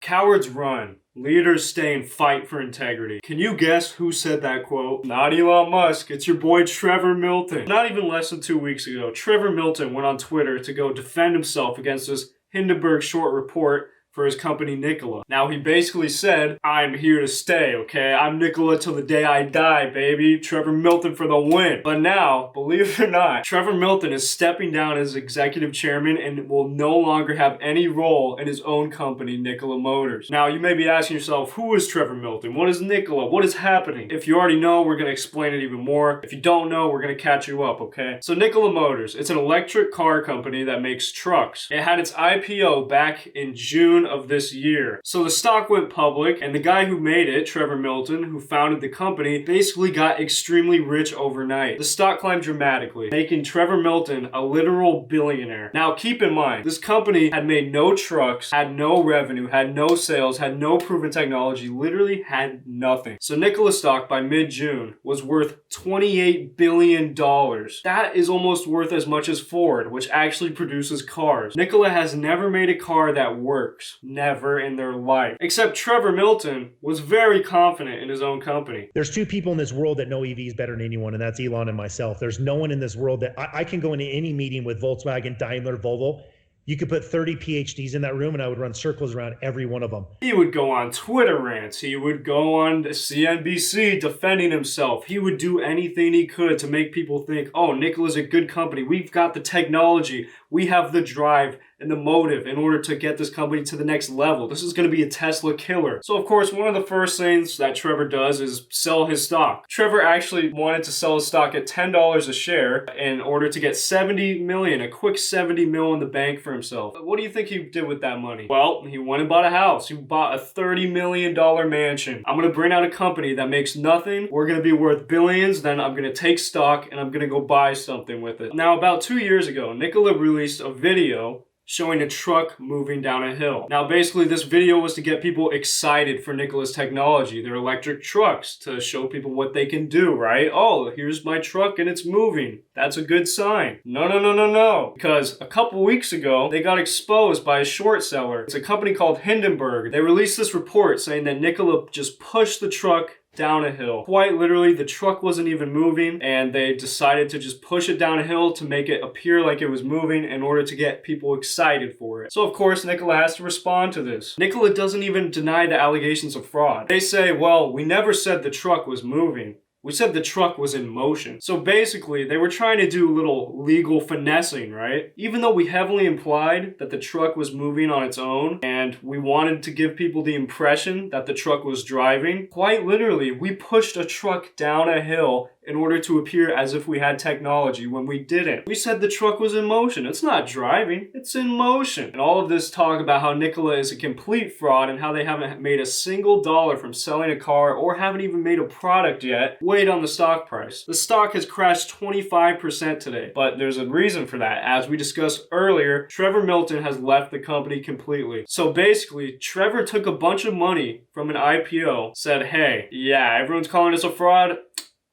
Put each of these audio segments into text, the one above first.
Cowards run. Leaders stay and fight for integrity. Can you guess who said that quote? Not Elon Musk, it's your boy Trevor Milton. Not even less than 2 weeks ago, Trevor Milton went on Twitter to go defend himself against this Hindenburg short report for his company Nikola. Now he basically said, I'm here to stay, okay? I'm Nikola till the day I die, baby. Trevor Milton for the win. But now, believe it or not, Trevor Milton is stepping down as executive chairman and will no longer have any role in his own company, Nikola Motors. Now you may be asking yourself, who is Trevor Milton? What is Nikola? What is happening? If you already know, we're gonna explain it even more. If you don't know, we're gonna catch you up, okay? So Nikola Motors, it's an electric car company that makes trucks. It had its IPO back in June of this year. So the stock went public, and the guy who made it, Trevor Milton, who founded the company, basically got extremely rich overnight. The stock climbed dramatically, making Trevor Milton a literal billionaire. Now keep in mind, this company had made no trucks, had no revenue, had no sales, had no proven technology, literally had nothing. So Nikola stock by mid-June was worth $28 billion. That is almost worth as much as Ford, which actually produces cars. Nikola has never made a car that works. Never in their life. Except Trevor Milton was very confident in his own company. There's two people in this world that know EVs better than anyone, and that's Elon and myself. There's no one in this world that I can go into any meeting with Volkswagen, Daimler, Volvo. You could put 30 PhDs in that room and I would run circles around every one of them. He would go on Twitter rants. He would go on CNBC defending himself. He would do anything he could to make people think, oh, Nikola's a good company. We've got the technology. We have the drive and the motive in order to get this company to the next level. This is going to be a Tesla killer. So of course, one of the first things that Trevor does is sell his stock. Trevor actually wanted to sell his stock at $10 a share in order to get 70 million, a quick 70 mil in the bank for himself. What do you think he did with that money? Well, he went and bought a house. He bought a $30 million mansion. I'm going to bring out a company that makes nothing. We're going to be worth billions. Then I'm going to take stock and I'm going to go buy something with it. Now, about 2 years ago, Nikola released a video showing a truck moving down a hill. Now, basically, this video was to get people excited for Nikola's technology, their electric trucks, to show people what they can do, right? Oh, here's my truck and it's moving. That's a good sign. No. Because a couple weeks ago, they got exposed by a short seller. It's a company called Hindenburg. They released this report saying that Nikola just pushed the truck down a hill. Quite literally, the truck wasn't even moving, and they decided to just push it down a hill to make it appear like it was moving in order to get people excited for it. So of course, Nikola has to respond to this. Nikola doesn't even deny the allegations of fraud. They say, well, we never said the truck was moving. We said the truck was in motion. So basically, they were trying to do a little legal finessing, right? Even though we heavily implied that the truck was moving on its own, and we wanted to give people the impression that the truck was driving, quite literally, we pushed a truck down a hill in order to appear as if we had technology when we didn't. We said the truck was in motion. It's not driving, it's in motion. And all of this talk about how Nikola is a complete fraud and how they haven't made a single dollar from selling a car or haven't even made a product yet weighed on the stock price. The stock has crashed 25% today, but there's a reason for that. As we discussed earlier, Trevor Milton has left the company completely. So basically, Trevor took a bunch of money from an IPO, said, hey, yeah, everyone's calling this a fraud.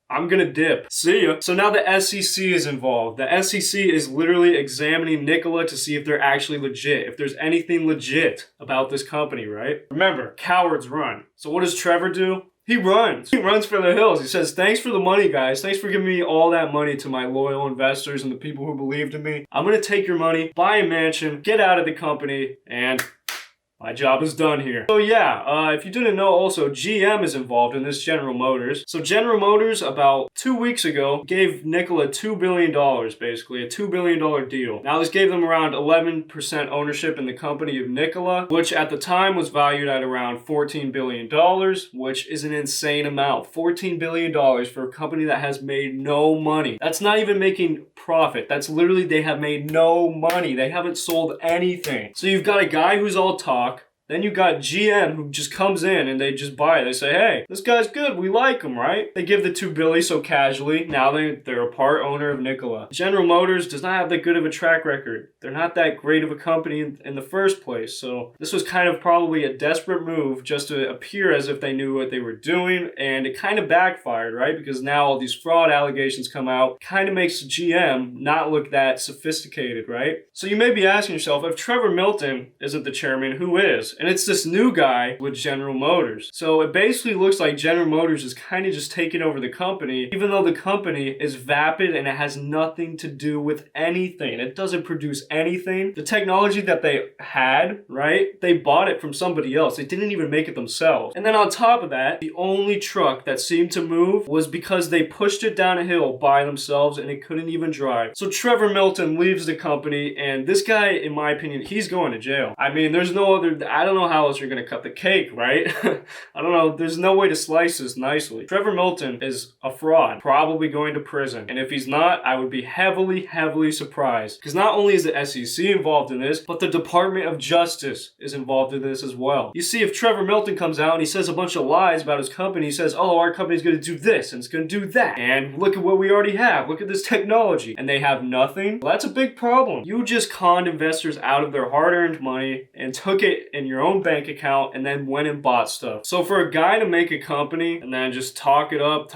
I'm gonna dip. See ya. So now the SEC is involved. The SEC is literally examining Nikola to see if they're actually legit, if there's anything legit about this company, right? Remember, cowards run. So what does Trevor do? He runs. He runs for the hills. He says, thanks for the money, guys. Thanks for giving me all that money to my loyal investors and the people who believed in me. I'm gonna take your money, buy a mansion, get out of the company, and my job is done here. So yeah, if you didn't know also, GM is involved in this, General Motors. So General Motors, about 2 weeks ago, gave Nikola $2 billion, basically, a $2 billion deal. Now this gave them around 11% ownership in the company of Nikola, which at the time was valued at around $14 billion, which is an insane amount. $14 billion for a company that has made no money. That's not even making profit. That's literally, they have made no money. They haven't sold anything. So you've got a guy who's all talk. Then you got GM who just comes in and they just buy it. They say, hey, this guy's good. We like him, right? They give the $2 billion so casually. Now they're a part owner of Nikola. General Motors does not have that good of a track record. They're not that great of a company in the first place. So this was kind of probably a desperate move just to appear as if they knew what they were doing. And it kind of backfired, right? Because now all these fraud allegations come out. Kind of makes GM not look that sophisticated, right? So you may be asking yourself, if Trevor Milton isn't the chairman, who is? And it's this new guy with General Motors. So it basically looks like General Motors is kind of just taking over the company, even though the company is vapid and it has nothing to do with anything. It doesn't produce anything. The technology that they had, right? They bought it from somebody else. They didn't even make it themselves. And then on top of that, the only truck that seemed to move was because they pushed it down a hill by themselves and it couldn't even drive. So Trevor Milton leaves the company, and this guy, in my opinion, he's going to jail. I mean, there's no other, I don't know how else you're going to cut the cake, right? I don't know. There's no way to slice this nicely. Trevor Milton is a fraud, probably going to prison. And if he's not, I would be heavily, heavily surprised. Because not only is the SEC involved in this, but the Department of Justice is involved in this as well. You see, if Trevor Milton comes out and he says a bunch of lies about his company, he says, oh, our company's going to do this and it's going to do that. And look at what we already have. Look at this technology. And they have nothing. Well, that's a big problem. You just conned investors out of their hard-earned money and took it in your own bank account and then went and bought stuff. So for a guy to make a company and then just talk it up,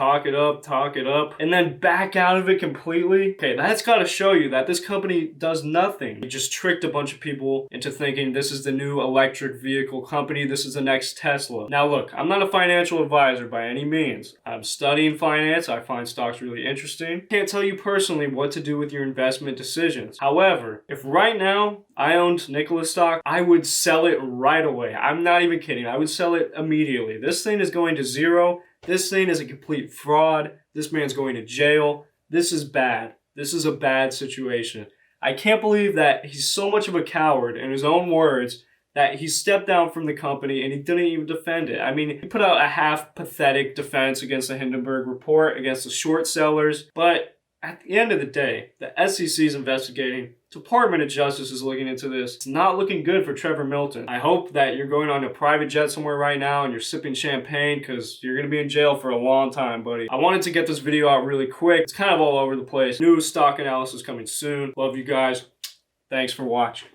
and then back out of it completely, okay, that's got to show you that this company does nothing. He just tricked a bunch of people into thinking this is the new electric vehicle company, this is the next Tesla. Now look, I'm not a financial advisor by any means. I'm studying finance. I find stocks really interesting. Can't tell you personally what to do with your investment decisions. However, if right now I owned Nikola stock, I would sell it right away. I'm not even kidding. I would sell it immediately. This thing is going to zero. This thing is a complete fraud. This man's going to jail. This is bad. This is a bad situation. I can't believe that he's so much of a coward, in his own words, that he stepped down from the company and he didn't even defend it. I mean, he put out a half pathetic defense against the Hindenburg report, against the short sellers, but at the end of the day, the SEC is investigating. Department of Justice is looking into this. It's not looking good for Trevor Milton. I hope that you're going on a private jet somewhere right now and you're sipping champagne, because you're going to be in jail for a long time, buddy. I wanted to get this video out really quick. It's kind of all over the place. New stock analysis coming soon. Love you guys. Thanks for watching.